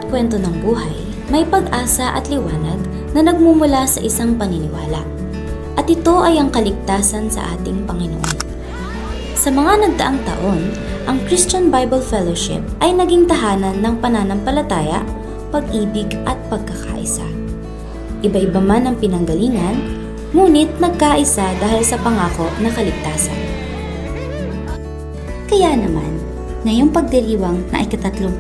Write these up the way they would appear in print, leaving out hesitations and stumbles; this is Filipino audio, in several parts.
bawat kwento ng buhay, may pag-asa at liwanag na nagmumula sa isang paniniwala. At ito ay ang kaligtasan sa ating Panginoon. Sa mga nagdaang taon, ang Christian Bible Fellowship ay naging tahanan ng pananampalataya, pag-ibig at pagkakaisa. Iba-iba man ang pinanggalingan, ngunit nagkaisa dahil sa pangako na kaligtasan. Kaya naman, ngayong pagdiriwang na ika-38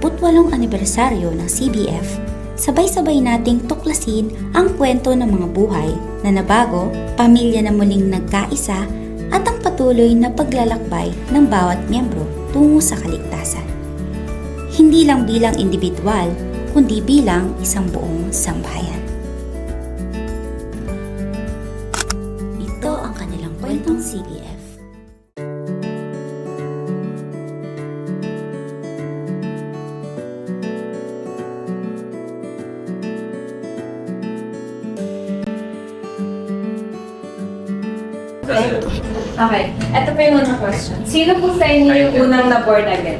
anibersaryo ng CBF, sabay-sabay nating tuklasin ang kwento ng mga buhay na nabago, pamilya na muling nagkaisa, at ang patuloy na paglalakbay ng bawat miyembro tungo sa kaligtasan. Hindi lang bilang individual, kundi bilang isang buong sambahayan. Ito ang kanilang kwentong CBF. Okay, ito pa yung unang question. Sino po sa inyo yung unang na-born again?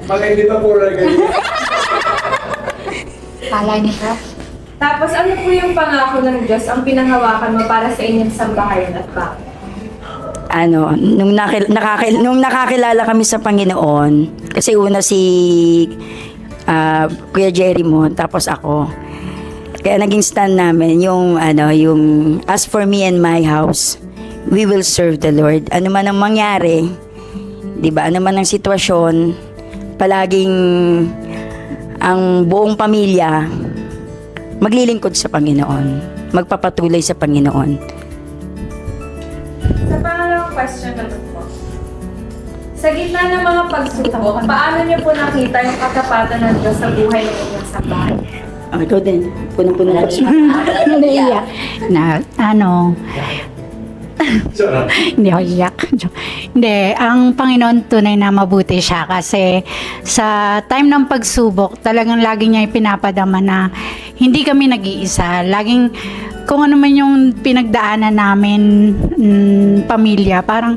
Mga hindi pa po ganyan. Kala niyo ka? Tapos ano po yung pangako ng Diyos ang pinanghawakan mo para sa inyong sambahayan at bakit? Nung nakakilala kami sa Panginoon, kasi una si Kuya Jerry mo, tapos ako. Kaya naging stand namin yung as for me and my house, we will serve the Lord. Ano man ang mangyari, 'di ba? Ano man ang sitwasyon, palaging ang buong pamilya maglilingkod sa Panginoon, magpapatuloy sa Panginoon. Sa pangalawang question naman po. Sa gitna ng mga pagsubok, paano niyo po nakita yung katapatan ng Diyos sa buhay ng inyong sambahan? Ikaw din, punong-puno ka. Naiiyak. Hindi ako iyak. Hindi, ang Panginoon tunay na mabuti siya kasi sa time ng pagsubok, talagang lagi niya ipinapadama na hindi kami nag-iisa. Laging, kung ano man yung pinagdaanan namin, pamilya, parang,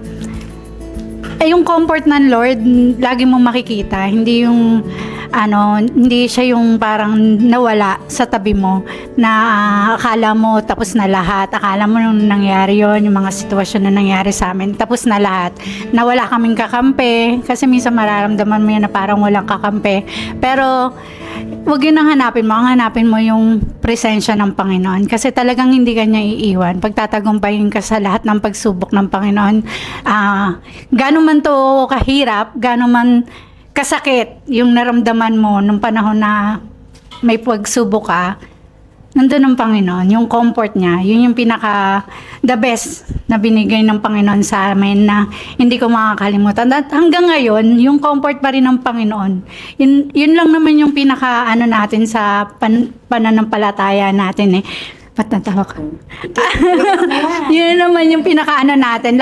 yung comfort ng Lord, lagi mo makikita. Hindi yung, hindi siya yung parang nawala sa tabi mo na akala mo tapos na lahat. Akala mo nung nangyari yon, yung mga sitwasyon na nangyari sa amin, tapos na lahat. Na wala kaming kakampi. Kasi minsan mararamdaman mo yun na parang walang kakampi. Pero, wag yun ang hanapin mo. Ang hanapin mo yung presensya ng Panginoon. Kasi talagang hindi ka niya iiwan. Pagtatagumpayin ka sa lahat ng pagsubok ng Panginoon, gano'n man to kahirap, gano'n man kasakit yung naramdaman mo nung panahon na may pagsubok ka, nandun ang Panginoon, yung comfort niya, yun yung pinaka the best na binigay ng Panginoon sa amin na hindi ko makakalimutan. At hanggang ngayon, yung comfort pa rin ng Panginoon. Yun lang naman yung pinaka natin sa pananampalataya natin eh. Ba't natawa ka? Yun naman yung pinaka natin.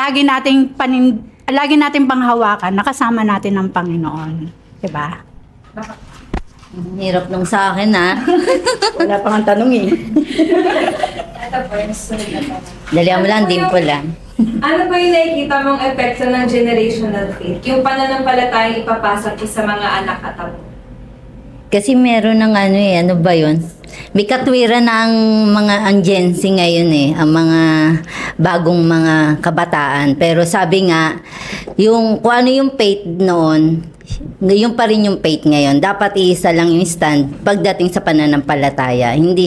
Lagi nating panghawakan, nakasama natin ng Panginoon. Diba? Hirap nung sa akin, ha? Wala pang ang tanong eh. Ito po yung sunod na tanong. Dalihan mo lang, dimple lang. Ano ba yung nakikita mong epekto ng generational faith? Yung pananampalatayang ipapasok ko sa mga anak at apo? Kasi meron ng ano ba yun? May katwiran na ang Gen Z ngayon ang mga bagong mga kabataan. Pero sabi nga, kung ano yung faith noon, yung pa rin yung faith ngayon. Dapat iisa lang yung stand pagdating sa pananampalataya. Hindi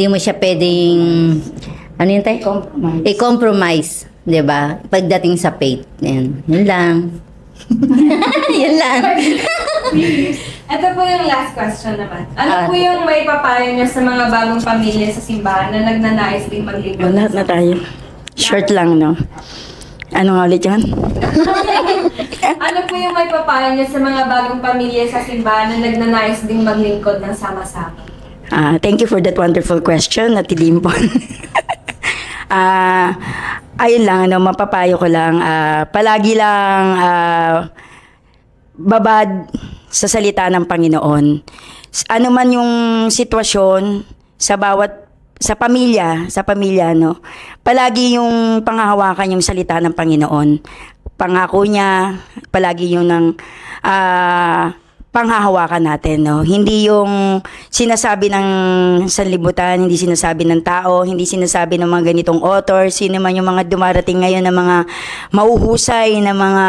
mo siya pwedeng, ano yun tayo? I-compromise. Diba? Pagdating sa faith. Yun lang. Yun lang. Ito po yung last question naman. Ano po yung may papayo niyo sa mga bagong pamilya sa simbahan na nagnanais din maglingkod? Lahat na tayo. Short lang, no? Ano nga ulit yan? Ano po yung may papayo niyo sa mga bagong pamilya sa simbahan na nagnanais din maglingkod ng sama-sama? Thank you for that wonderful question, Ate Dimpon. Ayun lang, mapapayo ko lang. Palagi lang babad sa salita ng Panginoon. Ano man yung sitwasyon sa pamilya, no? Palagi yung panghahawakan yung salita ng Panginoon. pangako niya, palagi yun ng panghahawakan natin, no? Hindi yung sinasabi ng sanlibutan, hindi sinasabi ng tao, hindi sinasabi ng mga ganitong author, sino man yung mga dumarating ngayon na mga mauhusay na mga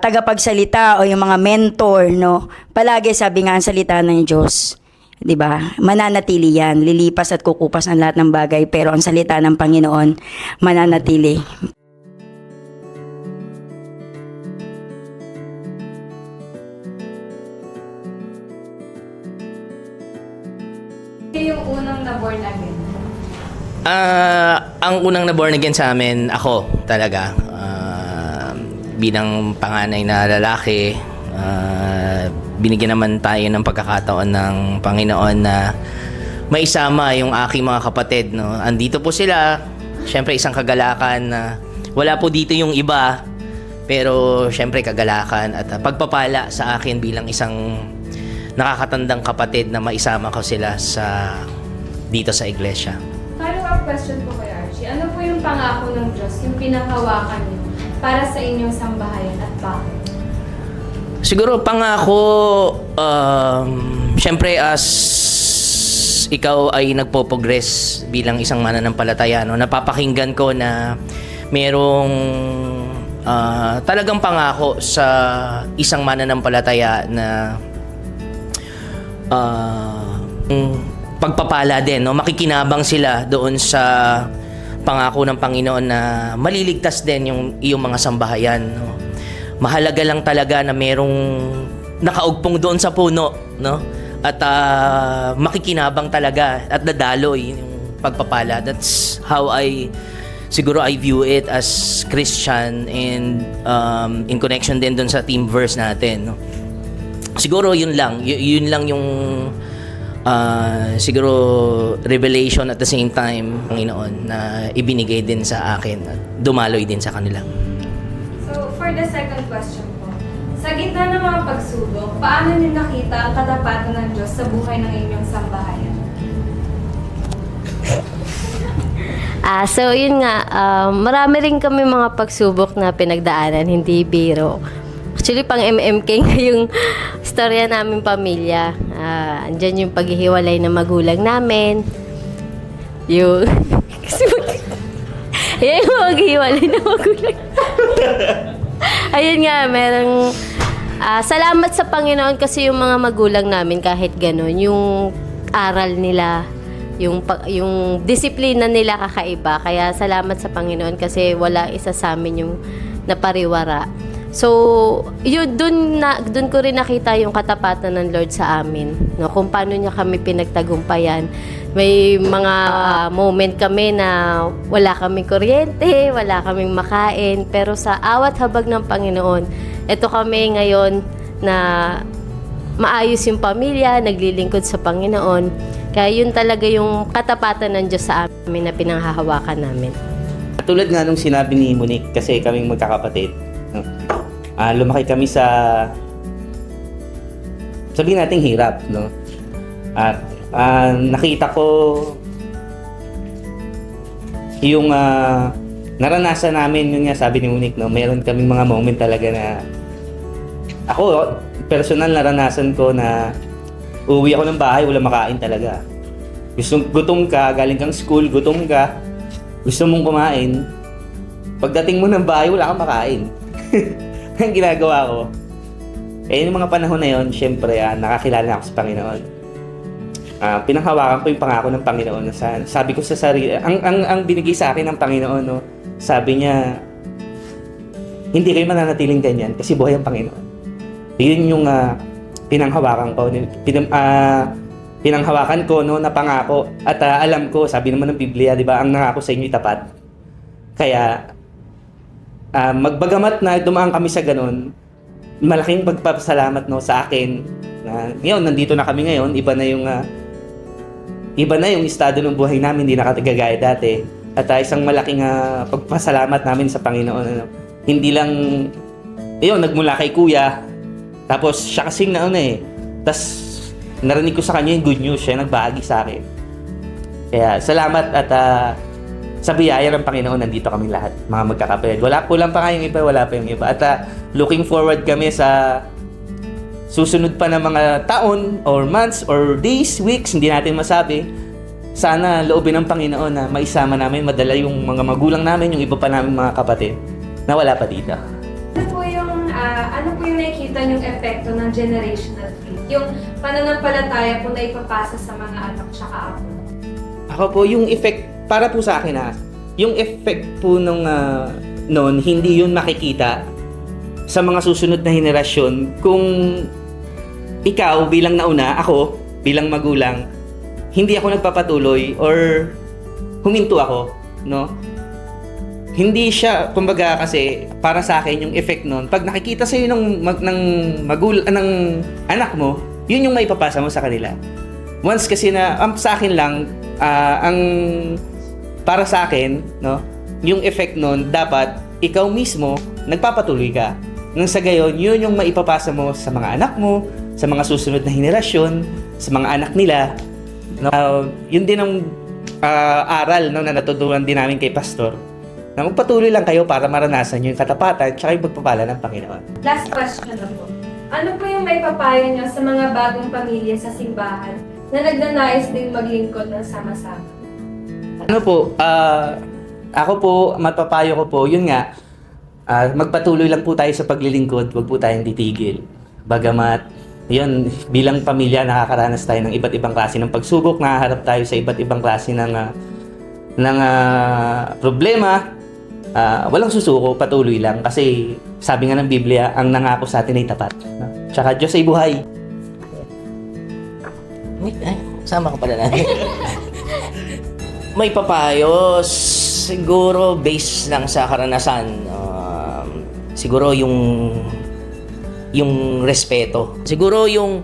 tagapagsalita o yung mga mentor, no? Palagi sabi nga ang salita ng Diyos, 'di ba? Mananatili 'yan, lilipas at kukupas ang lahat ng bagay, pero ang salita ng Panginoon mananatili. Yung unang na-born again. Ang unang na born again sa amin, ako talaga. Bilang panganay na lalaki, binigyan naman tayo ng pagkakataon ng Panginoon na maisama yung aking mga kapatid. No? Andito po sila, syempre isang kagalakan na wala po dito yung iba, pero syempre kagalakan at pagpapala sa akin bilang isang nakakatandang kapatid na maisama ko sila dito sa iglesia. Follow-up question po kay Archie. Ano po yung pangako ng Diyos, yung pinanghawakan niyo para sa inyong sambahayan at bakit? Siguro pangako, syempre as ikaw ay nagpo-progress bilang isang mananampalataya, no? Napapakinggan ko na merong talagang pangako sa isang mananampalataya na pagpapala din, no? Makikinabang sila doon sa pangako ng Panginoon na maliligtas din yung iyong mga sambahayan, no? Mahalaga lang talaga na merong nakaugpong doon sa puno, no? At makikinabang talaga at dadaloy yung pagpapala. That's how siguro I view it as Christian, and in connection din doon sa theme verse natin, no? Siguro yun lang yung siguro revelation at the same time, Panginoon, na ibinigay din sa akin at dumaloy din sa kanila. So, for the second question po, sa gitna ng mga pagsubok, paano niyo nakita ang katapatan ng Diyos sa buhay ng inyong sambahayan? So yun nga, marami rin kami mga pagsubok na pinagdaanan, hindi biro. Actually, pang MMK nga yung storya namin pamilya. Andyan yung paghihiwalay ng magulang namin. Yung... Ayan yung paghihiwalay ng magulang. Ayun nga, merong... salamat sa Panginoon kasi yung mga magulang namin kahit ganun, yung aral nila, yung disiplina nila kakaiba. Kaya salamat sa Panginoon kasi wala isa sa amin yung napariwara. So, yun, dun ko rin nakita yung katapatan ng Lord sa amin, no? Kung paano niya kami pinagtagumpayan. May mga moment kami na wala kaming kuryente, wala kaming makain, pero sa awat habag ng Panginoon, eto kami ngayon na maayos yung pamilya, naglilingkod sa Panginoon. Kaya yun talaga yung katapatan ng Diyos sa amin na pinanghahawakan namin. Tulad nga nung sinabi ni Monique, kasi kaming magkakapatid, lumaki kami sa, sabihin natin, hirap, no? At nakita ko yung naranasan namin, yun nga sabi ni Monique, no? Meron kaming mga moment talaga na ako, personal naranasan ko na uuwi ako ng bahay, wala makain talaga. Gutom ka, galing kang school, gutom ka, gusto mong kumain. Pagdating mo ng bahay, wala kang makain. Ang ginagawa ko, yung mga panahon na yun, syempre, nakakilala ako sa Panginoon. Pinanghawakan ko yung pangako ng Panginoon. Sabi ko sa sarili, ang binigay sa akin ng Panginoon, no, sabi niya, hindi kayo mananatiling ganyan kasi buhay ang Panginoon. Yun yung pinanghawakan ko. Pinanghawakan ko, no, na pangako. At alam ko, sabi naman ng Biblia, di ba, ang nangako sa inyo tapat. Kaya, magbagamat na dumaan kami sa ganun, malaking pagpapasalamat, no, sa akin na ngayon nandito na kami ngayon, iba na yung estado ng buhay namin, hindi na kagaya dati. At isang malaking pagpasalamat namin sa Panginoon, ano. Hindi lang nagmula kay Kuya, tapos siya kasing tas narinig ko sa kanya yung good news, siya nagbahagi sa akin. Kaya salamat at sa biyaya ng Panginoon, nandito kami lahat, mga magkakapatid. Kulang pa nga yung iba, wala pa yung iba. At looking forward kami sa susunod pa na mga taon or months or days, weeks, hindi natin masabi. Sana loobin ng Panginoon na maisama namin, madala yung mga magulang namin, yung iba pa namin mga kapatid na wala pa dito. Ano po yung nakikita niyong epekto ng generational faith? Yung pananampalataya po na ipapasa sa mga anak tsaka apo? Ako po, yung effect, para po sa akin yung effect po nung noon, hindi yun makikita sa mga susunod na henerasyon kung ikaw bilang nauna, ako bilang magulang, hindi ako nagpapatuloy or huminto ako, no? Hindi siya, kumbaga kasi para sa akin yung effect nun, pag nakikita sa'yo ng anak mo, yun yung maipapasa mo sa kanila. Once kasi na, sa akin lang, ang para sa akin, no, yung effect nun, dapat ikaw mismo nagpapatuloy ka. Nang sa gayon, yun yung maipapasa mo sa mga anak mo, sa mga susunod na henerasyon, sa mga anak nila. No? Yun din ang aral, no, na natutunan din namin kay Pastor, na magpatuloy lang kayo para maranasan nyo yung katapatan at yung pagpapala ng Panginoon. Last question na po. Ano po yung may papayo niyo sa mga bagong pamilya sa simbahan na nagnanais din maglingkod ng sama-sama? Ano po, ako po, mapapayo ko po, yun nga, magpatuloy lang po tayo sa paglilingkod, wag po tayong titigil. Bagamat, yun, bilang pamilya, nakakaranas tayo ng iba't ibang klase ng pagsubok, nakaharap tayo sa iba't ibang klase ng problema. Walang susuko, patuloy lang. Kasi sabi nga ng Biblia, ang nangako sa atin ay tapat. Tsaka Diyos ay buhay. Ay, sama ka pala natin. May papayo, siguro based lang sa karanasan. Siguro yung respeto. Siguro yung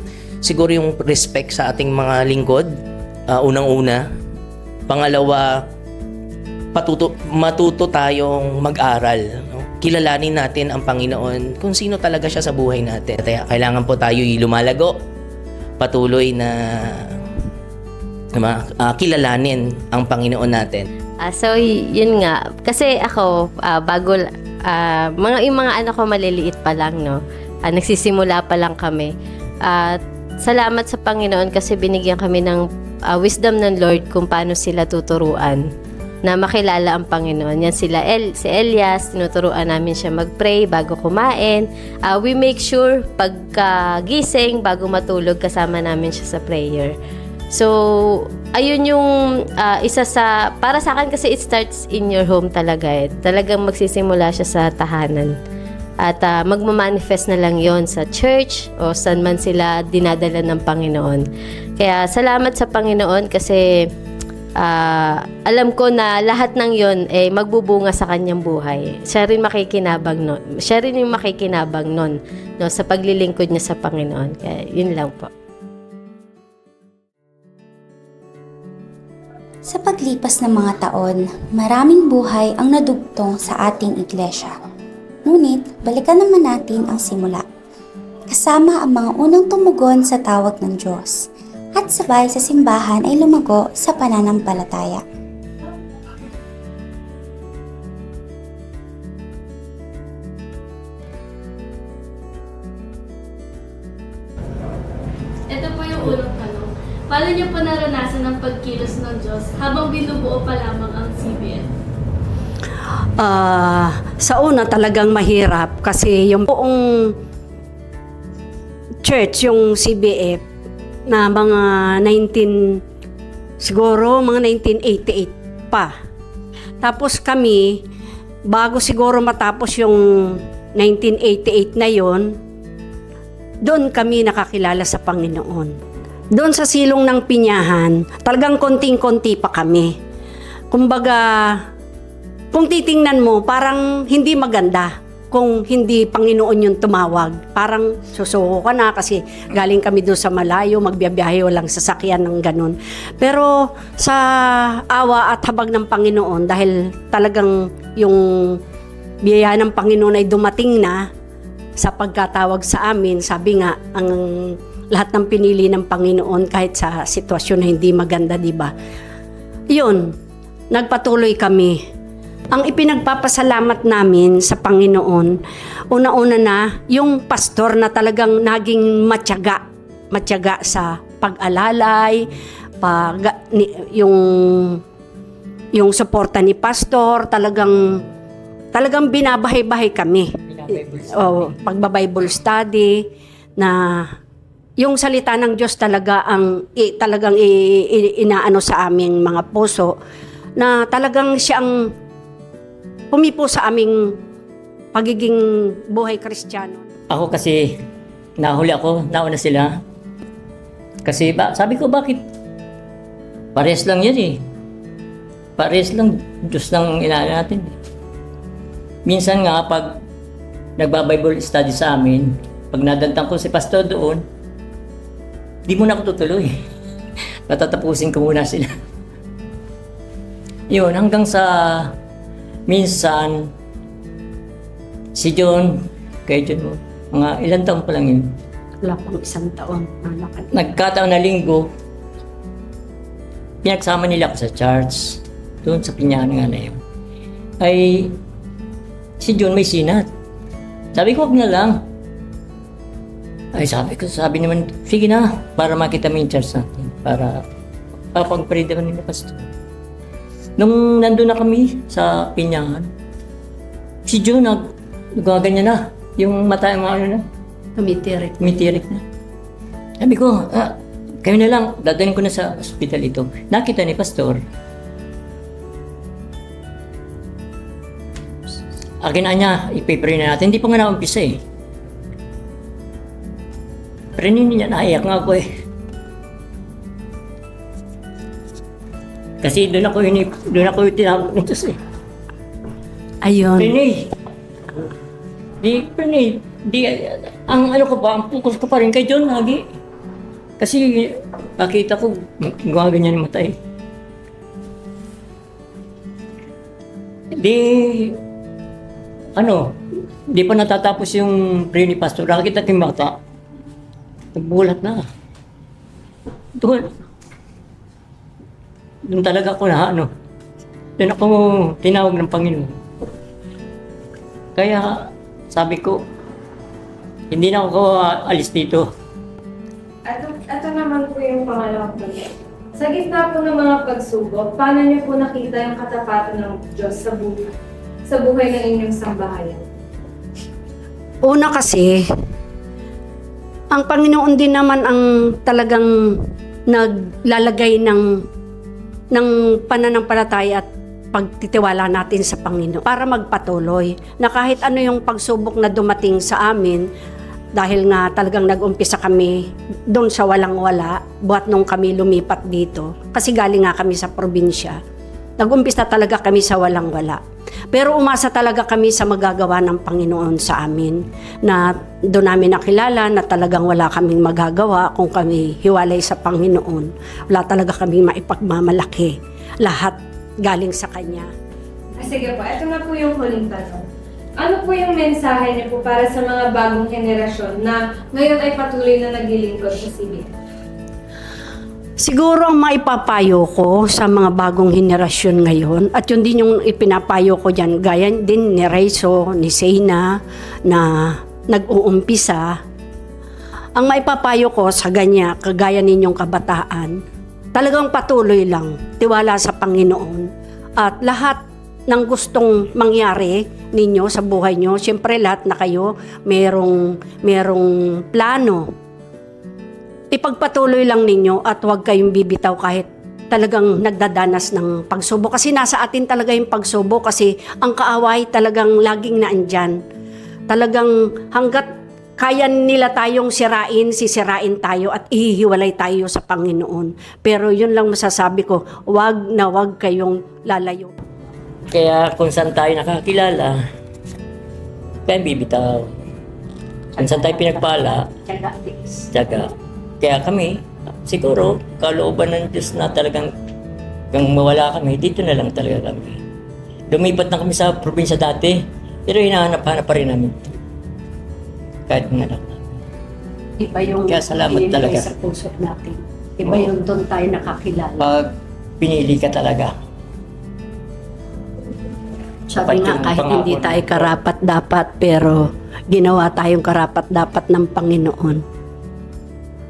respect sa ating mga lingkod, unang-una. Pangalawa, matuto tayong mag-aral. No? Kilalanin natin ang Panginoon kung sino talaga siya sa buhay natin. Kaya kailangan po tayo lumalago, patuloy na kilalanin ang Panginoon natin. So, yun nga. Kasi ako, yung mga anak ko maliliit pa lang, no? Nagsisimula pa lang kami. Salamat sa Panginoon kasi binigyan kami ng wisdom ng Lord kung paano sila tuturuan na makilala ang Panginoon. Yan si Elias, tinuturuan namin siya mag-pray bago kumain. We make sure pagkagising, bago matulog, kasama namin siya sa prayer. So, ayun yung isa sa, para sa akin kasi it starts in your home talaga eh. Talagang magsisimula siya sa tahanan. At magmamanifest na lang yon sa church o saan man sila dinadala ng Panginoon. Kaya salamat sa Panginoon kasi alam ko na lahat ng yon eh magbubunga sa kanyang buhay. Siya rin makikinabang nun. Siya rin yung makikinabang nun, no, sa paglilingkod niya sa Panginoon. Kaya yun lang po. Sa paglipas ng mga taon, maraming buhay ang nadugtong sa ating iglesia. Ngunit, balikan naman natin ang simula. Kasama ang mga unang tumugon sa tawag ng Diyos at sabay sa simbahan ay lumago sa pananampalataya. Ito po yung unang tanong. Paano niyo po naranasan ang pagkilos ng Diyos habang binubuo pa lamang ang CBF? Sa una talagang mahirap kasi yung buong church, yung CBF na mga 1988 pa. Tapos kami, bago siguro matapos yung 1988 na yon, doon kami nakakilala sa Panginoon. Doon sa silong ng Pinyahan, talagang konting-konti pa kami. Kumbaga, kung titingnan mo, parang hindi maganda kung hindi Panginoon yung tumawag. Parang susuko ka na kasi galing kami doon sa malayo, magbiyabiyahe walang sasakyan ng ganun. Pero sa awa at habag ng Panginoon, dahil talagang yung biyaya ng Panginoon ay dumating na sa pagkatawag sa amin, sabi nga, ang lahat ng pinili ng Panginoon kahit sa sitwasyon na hindi maganda, di ba? Yun. nagpatuloy kami. Ang ipinagpapasalamat namin sa Panginoon, una-una na yung pastor na talagang naging matyaga sa pag-alalay, yung suporta ni pastor, talagang binabahay-bahay kami. Pagba-Bible study na yung salita ng Diyos talaga talagang inaano sa aming mga puso, na talagang siyang humipo sa aming pagiging buhay Kristiyano. Ako kasi, nahuli ako, nauna sila. Kasi sabi ko, bakit? Pares lang yan eh. Pares lang, Diyos lang inaano natin. Minsan nga, pag nagba-Bible study sa amin, pag nadantang ko si pastor doon, di muna ako tutuloy. Patatapusin ko muna sila. Yun, hanggang sa minsan, si John, kay John mo, mga ilang taon pa lang yun. Wala pang 1 taon. Nagkataon na linggo, pinagsama nila ako sa church, doon sa pinyahan nga na yun. Ay, si John may sinat. Sabi ko, wag na lang. Ay, sabi naman, sige na, para makita mo yung church natin, para pag-pray naman nila pastor. Nung nandun na kami sa pinyahan, si John nagaganyan na. Yung mata, yung ano na. Tumitirik na. Sabi ko, kayo na lang, dadalhin ko na sa hospital ito. Nakita ni pastor. Akin na niya, ipipray na natin. Hindi pa nga na-umpisa eh. Pero hindi niya, naiyak nga ako eh. Kasi doon ako tinawag ng Diyos eh. Ayun. Prenay, ang ano ko pa, ang focus ko pa rin kay John lagi. Kasi nakita ko, gumaganyan yung mata eh. Di pa natatapos yung prayer ni pastor. Nakakita ko yung mata. Nagbulat na. Doon talaga ako doon ako tinawag ng Panginoon. Kaya sabi ko, hindi na ako alis dito. Ito naman po yung pangalawang tanong. Sa gitna po ng mga pagsubok, paano niyo po nakita yung katapatan ng Diyos sa buhay ng inyong sambahayan? Una kasi, ang Panginoon din naman ang talagang naglalagay ng pananampalataya at pagtitiwala natin sa Panginoon para magpatuloy na kahit ano yung pagsubok na dumating sa amin, dahil nga talagang nag-umpisa kami doon sa walang-wala buhat nung kami lumipat dito kasi galing nga kami sa probinsya. Nag-umpisa talaga kami sa walang-wala. Pero umasa talaga kami sa magagawa ng Panginoon sa amin na doon namin nakilala na talagang wala kaming magagawa kung kami hiwalay sa Panginoon. Wala talaga kaming maipagmamalaki. Lahat galing sa Kanya. Sige po, ito na po yung huling tanong. Ano po yung mensahe niyo po para sa mga bagong henerasyon na ngayon ay patuloy na naglilingkod sa CBN? Siguro ang maipapayo ko sa mga bagong henerasyon ngayon, at yun din yung ipinapayo ko dyan, gaya din ni Raizo, ni Seyna, na nag-uumpisa. Ang maipapayo ko sa kagaya ninyong kabataan, talagang patuloy lang, tiwala sa Panginoon. At lahat ng gustong mangyari ninyo sa buhay nyo, siyempre lahat na kayo merong plano. Ipagpatuloy lang ninyo at huwag kayong bibitaw kahit talagang nagdadanas ng pagsubok. Kasi nasa atin talaga yung pagsubok kasi ang kaaway talagang laging naandyan. Talagang hanggat kaya nila tayong sisirain tayo at ihihiwalay tayo sa Panginoon. Pero yun lang masasabi ko, huwag kayong lalayo. Kaya kung saan tayo nakakilala, kaya bibitaw. Kung saan tayo pinagpala, tiyaga. Kaya kami, siguro, kalooban ng Diyos na talagang kung mawala kami, dito na lang talaga kami. Lumipat na kami sa probinsya dati, pero hinahanap-hanap pa rin namin. Kahit nga lang. Iba yung kaya salamat talaga sa puso natin. Iba yung doon tayo nakakilala. Pag pinili ka talaga, Sabi Dapat nga, yung kahit pangako hindi na- tayo karapat-dapat, pero ginawa tayong karapat-dapat ng Panginoon.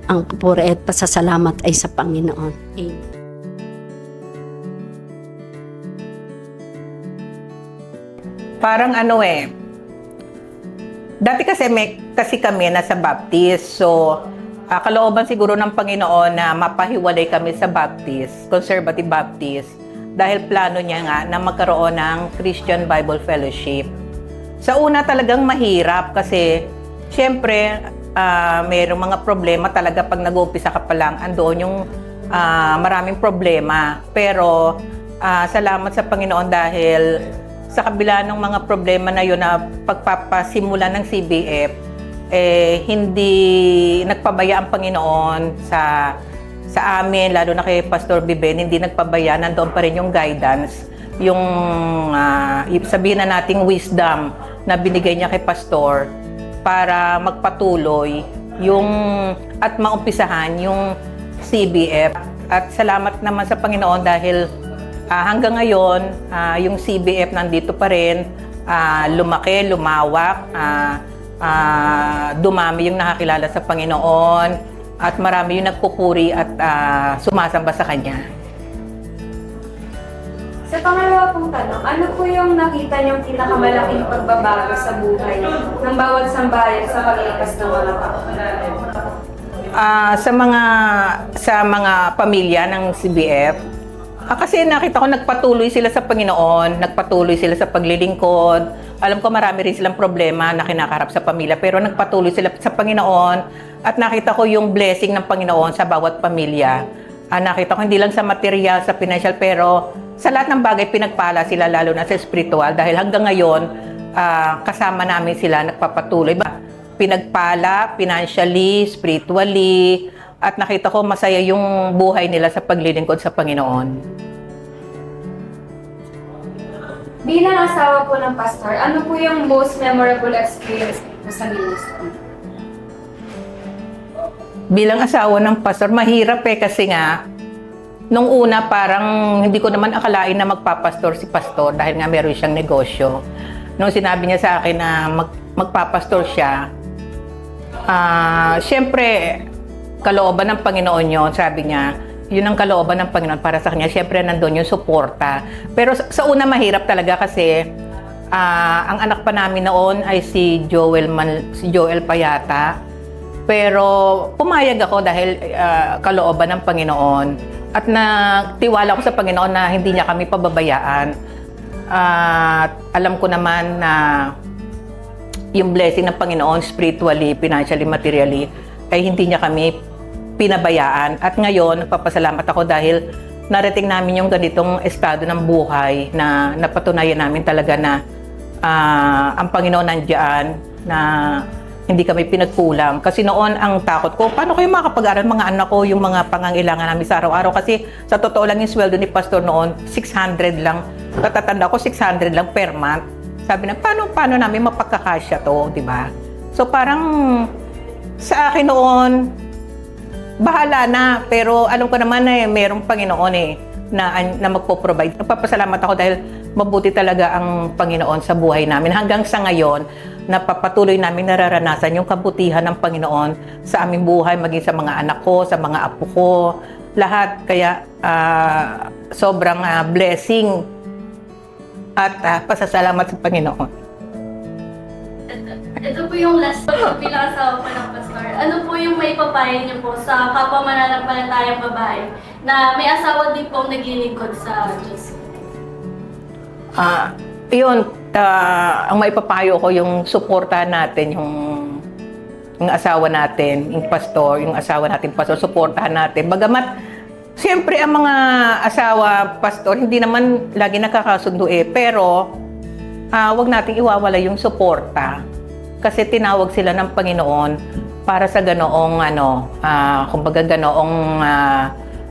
Ang pupuri at pasasalamat ay sa Panginoon. Amen. Parang dati kasi kami nasa Baptist, so kalooban siguro ng Panginoon na mapahiwalay kami sa Baptist, Conservative Baptist, dahil plano niya nga na magkaroon ng Christian Bible Fellowship. Sa una talagang mahirap kasi syempre mayroong mga problema talaga pag nag-uumpisa ka pa lang, andoon yung maraming problema. Pero salamat sa Panginoon dahil sa kabila ng mga problema na yun na pagpapasimula ng CBF, hindi nagpabaya ang Panginoon sa amin, lalo na kay Pastor Biben, hindi nagpabaya, nandoon pa rin yung guidance, yung sabihin na nating wisdom na binigay niya kay Pastor para magpatuloy at maumpisahan yung CBF. At salamat naman sa Panginoon dahil hanggang ngayon, yung CBF nandito pa rin, lumaki, lumawak, dumami yung nakakilala sa Panginoon, at marami yung nagpupuri at sumasamba sa Kanya. Sa pangalawa pong tanong, ano po yung nakita niyong pinakamalaking pagbabago sa buhay ng bawat sambayan sa paglipas ng mga tao? Sa mga pamilya ng CBF, kasi nakita ko nagpatuloy sila sa Panginoon, nagpatuloy sila sa paglilingkod. Alam ko marami rin silang problema na kinakaharap sa pamilya, pero nagpatuloy sila sa Panginoon at nakita ko yung blessing ng Panginoon sa bawat pamilya. Nakita ko hindi lang sa material, sa financial, pero sa lahat ng bagay pinagpala sila, lalo na sa spiritual, dahil hanggang ngayon kasama namin sila, nagpapatuloy. Pinagpala, financially, spiritually, at nakita ko masaya yung buhay nila sa paglilingkod sa Panginoon. Bilang asawa po ng pastor, ano po yung most memorable experience po sa ministry? Bilang asawa ng pastor, mahirap kasi nga, nung una parang hindi ko naman akalain na magpapastor si pastor dahil nga meron siyang negosyo. Nung sinabi niya sa akin na magpapastor siya, syempre, kalooban ng Panginoon yun, sabi niya, yun ang kalooban ng Panginoon para sa kanya. Syempre, nandun yung suporta. Pero sa una, mahirap talaga kasi ang anak pa namin noon ay si Joel Payata. Pero pumayag ako dahil kalooban ng Panginoon. At nagtiwala ko sa Panginoon na hindi niya kami pababayaan. At alam ko naman na yung blessing ng Panginoon, spiritually, financially, materially, ay hindi niya kami pinabayaan. At ngayon, nagpapasalamat ako dahil narating namin yung ganitong estado ng buhay na napatunayan namin talaga na ang Panginoon nandiyan, na hindi kami pinagkulang. Kasi noon ang takot ko, paano kayo makakapag-aral mga anak ko yung mga pangangailangan namin sa araw-araw? Kasi sa totoo lang yung sweldo ni Pastor noon, 600 lang. Katatanda ko, 600 lang per month. Sabi na, paano namin mapagkakasya to, di ba? So parang sa akin noon, bahala na. Pero alam ko naman merong Panginoon na magpo-provide. Nagpapasalamat ako dahil mabuti talaga ang Panginoon sa buhay namin. Hanggang sa ngayon, napapatuloy namin nararanasan yung kabutihan ng Panginoon sa aming buhay, maging sa mga anak ko, sa mga apo ko, lahat. Kaya sobrang blessing at pasasalamat sa Panginoon. Ito po yung last bilang asawa po ng pastor. Ano po yung may papayo niyo po sa kapwa mananampalatayang babae na may asawa din pong naglilingkod sa Diyos? Ang maipapayo ko yung suportahan natin yung asawa natin, yung pastor, yung asawa natin pastor, suportahan natin. Bagamat siyempre ang mga asawa pastor hindi naman lagi nakakasundo pero wag nating iwawala yung suporta. Kasi tinawag sila ng Panginoon para sa ganoong kumbaga ganoong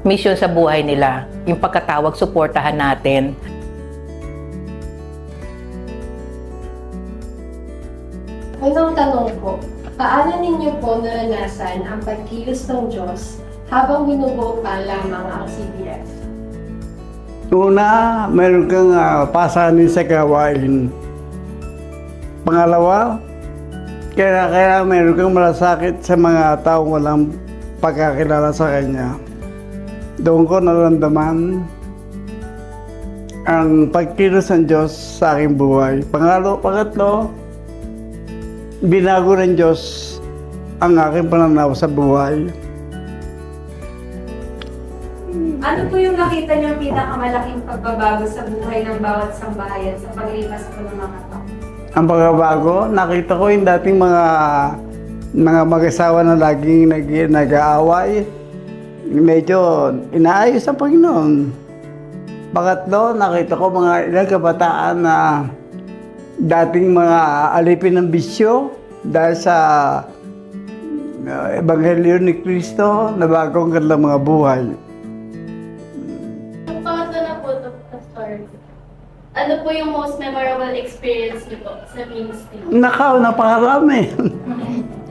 mission sa buhay nila. Yung pagkatawag, suportahan natin. Unang tanong po, paano ninyo po naranasan ang pagkilos ng Diyos habang binubuo pa lamang ang CBF? Una, meron kang pasanin sa gawain. Pangalawa, kaya meron kang malasakit sa mga taong walang pagkakilala sa Kanya. Doon ko naramdaman ang pagkilos ng Diyos sa aking buhay. Pangatlo, binago ng Diyos ang aking pananaw sa buhay. Ano po yung nakita niyong pinakamalaking pagbabago sa buhay ng bawat sambahayan sa paglipas po ng mga taon? Ang pagbabago, nakita ko yung dating mga mag-asawa na laging nag-aaway. Medyo inaayos ang Panginoon. Pangatlo, nakita ko mga ilang kabataan na dating mga alipin ng bisyo dahil sa Ebanghelyo ni Kristo na bagong kanilang mga buhay. Yung pangatlo na po ito, Pastor. Ano po yung most memorable experience niyo po sa ministry? Nakaw, napakarami.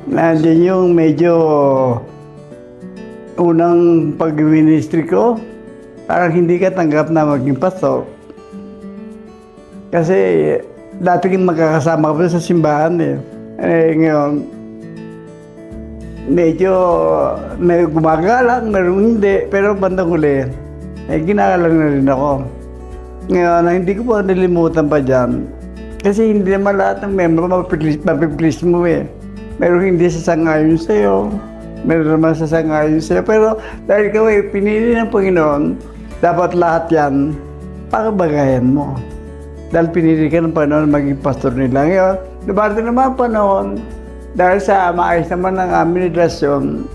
Nandiyan yung medyo unang pag-ministry ko, parang hindi ka tanggap na maging pastor. Kasi dati magkakasama ko sa simbahan eh. Ngayon, medyo may gumagalang, meron hindi. Pero bandang huli, ginagalang na rin ako. Ngayon, hindi ko pa nalimutan pa dyan. Kasi hindi naman lahat ng member mapiplease mo eh. Meron hindi sasangayon sa'yo. Meron naman sasangayon sa'yo. Pero dahil ikaw eh, pinili ng Panginoon, dapat lahat yan pakabagayan mo. Dahil pinili ka ng Panginoon maging pastor nila. Ngayon, dumating naman ang panahon, dahil sa maayos naman ng aming relasyon,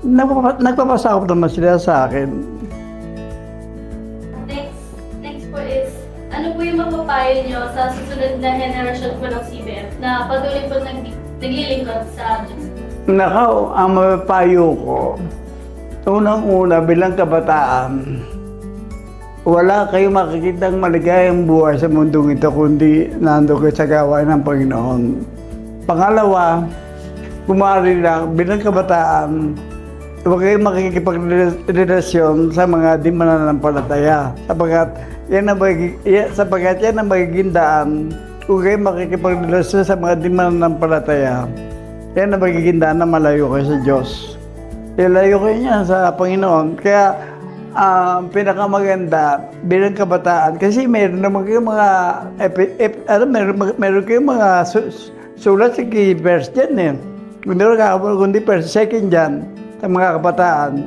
nagpapasakop naman sila sa akin. Next po is, ano po yung mapapayo niyo sa susunod na henerasyon po ng CBF na patuloy po naglilingkod sa Diyos? Nakaw, ang mapapayo ko, unang-una bilang kabataan, wala kayong makikitang maligayang buhay sa mundong ito kundi nando kayo sa gawain ng Panginoon. Pangalawa, kumari lang bilang kabataan, huwag kayong makikipagrelasyon sa mga di mananampalataya. Sapagkat yan ang magiging daan. Huwag kayong makikipagrelasyon sa mga di mananampalataya. Yan ang magiging daan na malayo kayo sa Diyos. Ilayo kayo niya sa Panginoon. Kaya pinakamaganda bilang kabataan, kasi meron naman kayong mga meron kayong mga sulat sa key verse dyan eh. Kundi verse second dyan sa mga kabataan.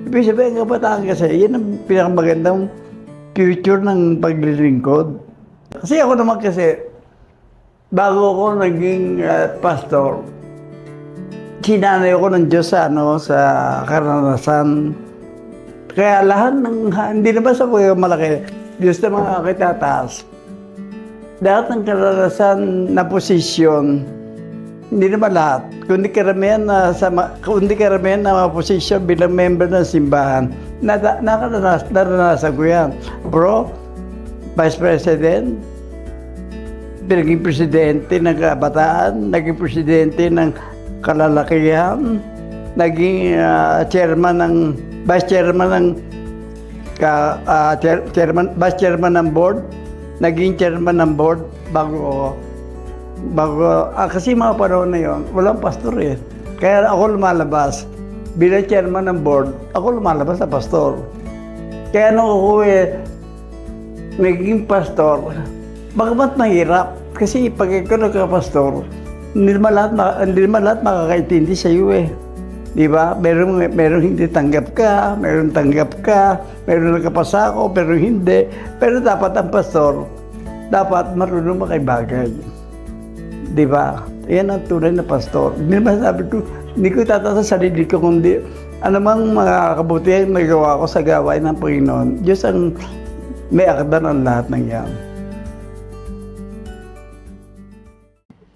Ibig sabihin, kabataan kasi, yan ang pinakamagandang future ng paglilingkod. Kasi ako naman kasi, bago ako naging pastor, sinanay ako ng Diyos sa karanasan. Kaya lahat ng, hindi naman sa malaki, Diyos na mga kitataas. Lahat ng karanasan na posisyon, hindi naman lahat, kundi karamihan na mga posisyon bilang member ng simbahan, naranasan ko yan. Bro, Vice President, naging presidente ng kabataan, naging presidente ng kalalakihan, naging vice chairman ng board, naging chairman ng board bago kasi mga panahon na yon, walang pastor eh. Kaya ako lumalabas bilang chairman ng board, ako lumalabas na pastor. Kaya nung ako naging pastor, bagamat mahirap, kasi pag ikaw nagka-pastor, hindi naman lahat makakaintindi sa iyo eh. Di ba? Meron hindi tanggap ka, meron tanggap ka, meron nagkapasa ako, pero hindi. Pero dapat ang pastor, dapat marunong makibagay. Di ba? Yan ang tunay na pastor. Hindi naman sabi ko, hindi ko itataas sa sarili ko, kundi anumang mga kabutihan may gawa ko sa gawain ng Panginoon, Diyos ang may akda ng lahat ng yan.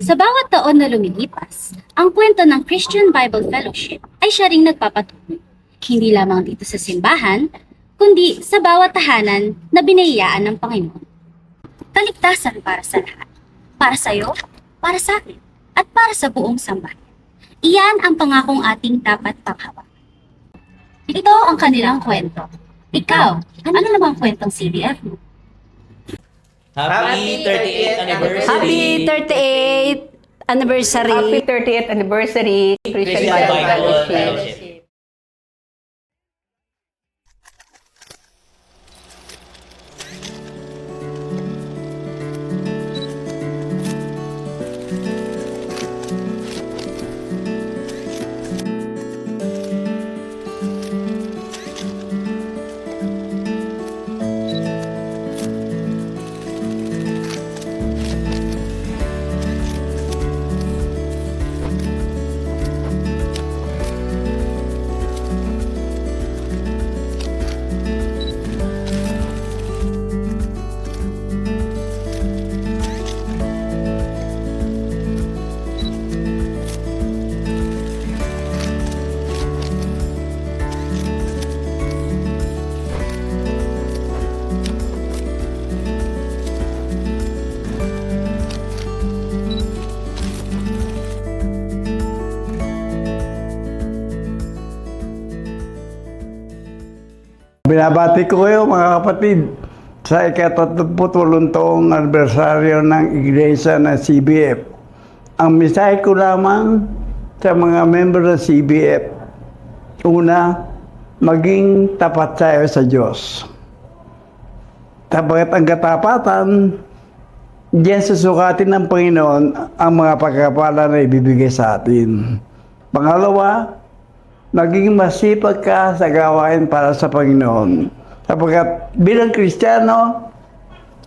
Sa bawat taon na lumilipas, ang kwento ng Christian Bible Fellowship ay siya ring nagpapatunay. Hindi lamang dito sa simbahan, kundi sa bawat tahanan na binayaan ng Panginoon. Kaligtasan para sa lahat. Para sa iyo, para sa akin, at para sa buong sambahan. Iyan ang pangakong ating dapat panghawakan. Ito ang kanilang kwento. Ikaw, ano namang kwentong CBF mo? Happy 38th anniversary! Happy 38th anniversary! Happy 30th anniversary, Christian Bible Fellowship. Binabati ko kayo mga kapatid sa ika-38 taong anibersaryo ng Iglesia ng CBF. Ang mensahe ko lamang sa mga member ng CBF, una, maging tapat tayo sa Diyos. Tapat ang katapatan, diyan susukatin ng Panginoon ang mga pagkakapala na ibibigay sa atin. Pangalawa, maging masipag ka sa gawain para sa Panginoon. Sapagkat bilang Kristiyano,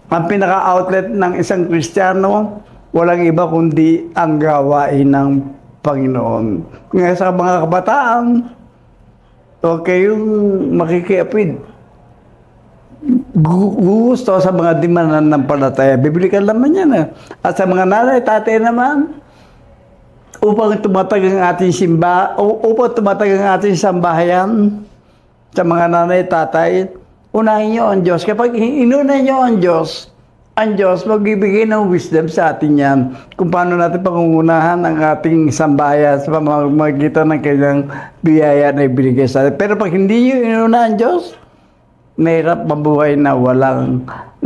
ang pinaka-outlet ng isang Kristiyano, walang iba kundi ang gawain ng Panginoon. Ngayon sa mga kabataan, huwag kayong makikiapid. Gusto sa mga di mananampalataya. Biblical naman yan. At sa mga nanay, tatay naman, upang tumatag ang ating upang tumatag ang ating sambahayan sa mga nanay, tatay, unahin niyo ang Diyos. Kapag inuna niyo ang Diyos magbibigay ng wisdom sa atin yan kung paano natin pangungunahan ang ating sambahayan sa pamamagitan ng kanyang biyaya na ibinigay sa atin. Pero pag hindi niyo inuna ang Diyos, mahirap mabuhay na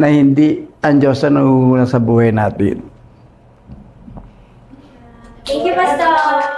hindi ang Diyos na nangunguna sa buhay natin. Thank you, Pastor!